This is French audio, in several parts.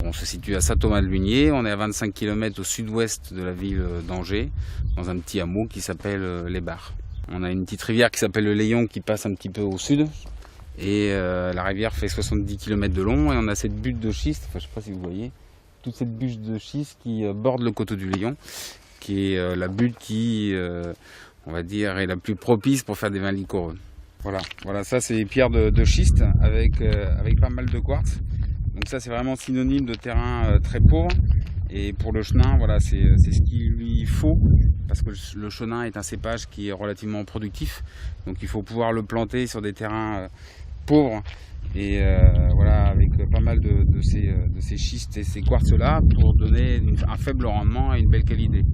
on se situe à Saint-Thomas-de-Luniers, on est à 25 km au sud-ouest de la ville d'Angers, dans un petit hameau qui s'appelle Les Barres. On a une petite rivière qui s'appelle le Léon qui passe un petit peu au sud, et la rivière fait 70 km de long, et on a cette butte de schiste, enfin je ne sais pas si vous voyez, toute cette butte de schiste qui borde le coteau du Léon, qui est la butte qui, on va dire, est la plus propice pour faire des vins liquoreux. Voilà, ça c'est des pierres de schiste avec pas mal de quartz. Donc ça c'est vraiment synonyme de terrain très pauvre. Et pour le chenin, voilà, c'est ce qu'il lui faut, parce que le chenin est un cépage qui est relativement productif. Donc il faut pouvoir le planter sur des terrains pauvres. Et voilà, avec pas mal de ces schistes et ces quartz là pour donner un faible rendement et une belle qualité.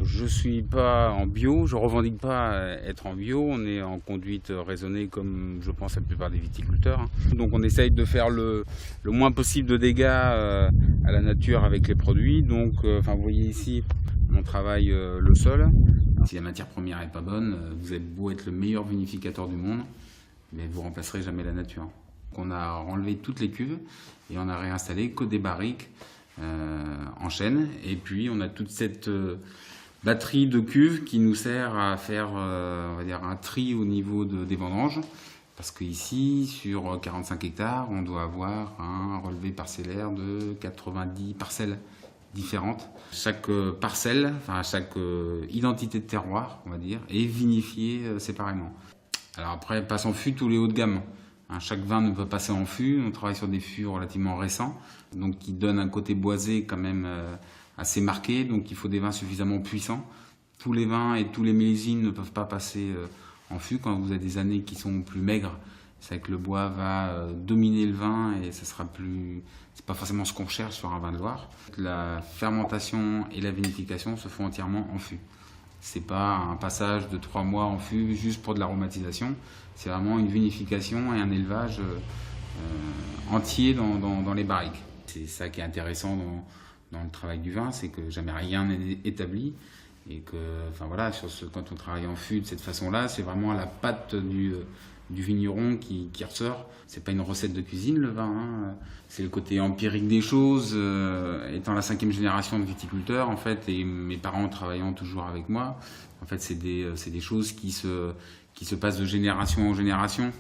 Je ne suis pas en bio, je ne revendique pas être en bio, on est en conduite raisonnée comme je pense la plupart des viticulteurs. Donc on essaye de faire le moins possible de dégâts à la nature avec les produits. Donc vous voyez ici, on travaille le sol. Si la matière première n'est pas bonne, vous avez beau être le meilleur vinificateur du monde, mais vous ne remplacerez jamais la nature. Donc on a enlevé toutes les cuves et on a réinstallé que des barriques en chêne. Et puis on a toute cette batterie de cuves qui nous sert à faire on va dire un tri au niveau des vendanges, parce qu'ici sur 45 hectares on doit avoir un relevé parcellaire de 90 parcelles différentes. Chaque parcelle, enfin chaque identité de terroir on va dire, est vinifiée séparément. Alors après, passe en fût tous les hauts de gamme. Chaque vin ne peut passer en fût, on travaille sur des fûts relativement récents, donc qui donnent un côté boisé quand même assez marqué, donc il faut des vins suffisamment puissants. Tous les vins et tous les millésimes ne peuvent pas passer en fût. Quand vous avez des années qui sont plus maigres, c'est vrai que le bois va dominer le vin et ça sera plus. C'est pas forcément ce qu'on cherche sur un vin de Loire. La fermentation et la vinification se font entièrement en fût. C'est pas un passage de 3 mois en fût juste pour de l'aromatisation. C'est vraiment une vinification et un élevage entier dans les barriques. C'est ça qui est intéressant dans le travail du vin, c'est que jamais rien n'est établi, et que, voilà, quand on travaille en fût de cette façon-là, c'est vraiment la patte du vigneron qui ressort. C'est pas une recette de cuisine le vin, c'est le côté empirique des choses. Étant la 5e génération de viticulteur en fait, et mes parents travaillant toujours avec moi, en fait c'est des choses qui se passent de génération en génération,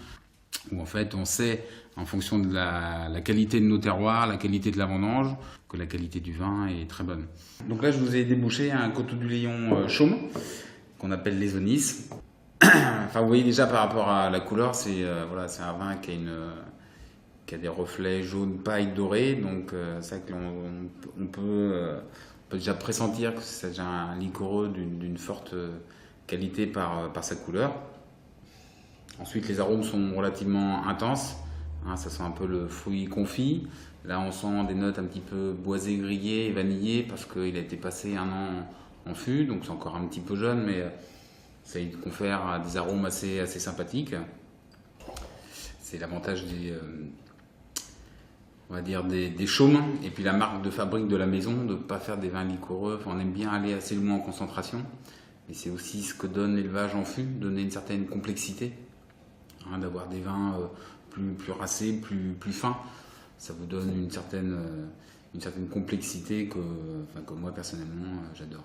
où en fait on sait en fonction de la qualité de nos terroirs, la qualité de la vendange, que la qualité du vin est très bonne. Donc là je vous ai débouché un coteau du Léon chaume, qu'on appelle les Onis. Vous voyez déjà par rapport à la couleur, c'est un vin qui a des reflets jaune paille doré, donc c'est vrai qu'on peut déjà pressentir que c'est déjà un liquoreux d'une forte qualité par sa couleur. Ensuite les arômes sont relativement intenses, ça sent un peu le fruit confit. Là on sent des notes un petit peu boisées, grillées et vanillées, parce qu'il a été passé 1 an en fût, donc c'est encore un petit peu jeune, mais ça lui confère des arômes assez sympathiques. C'est l'avantage des chaumes, et puis la marque de fabrique de la maison, de ne pas faire des vins liquoreux. On aime bien aller assez loin en concentration, et c'est aussi ce que donne l'élevage en fût, donner une certaine complexité, d'avoir des vins plus racés, plus fins. Ça vous donne une certaine complexité que moi personnellement j'adore.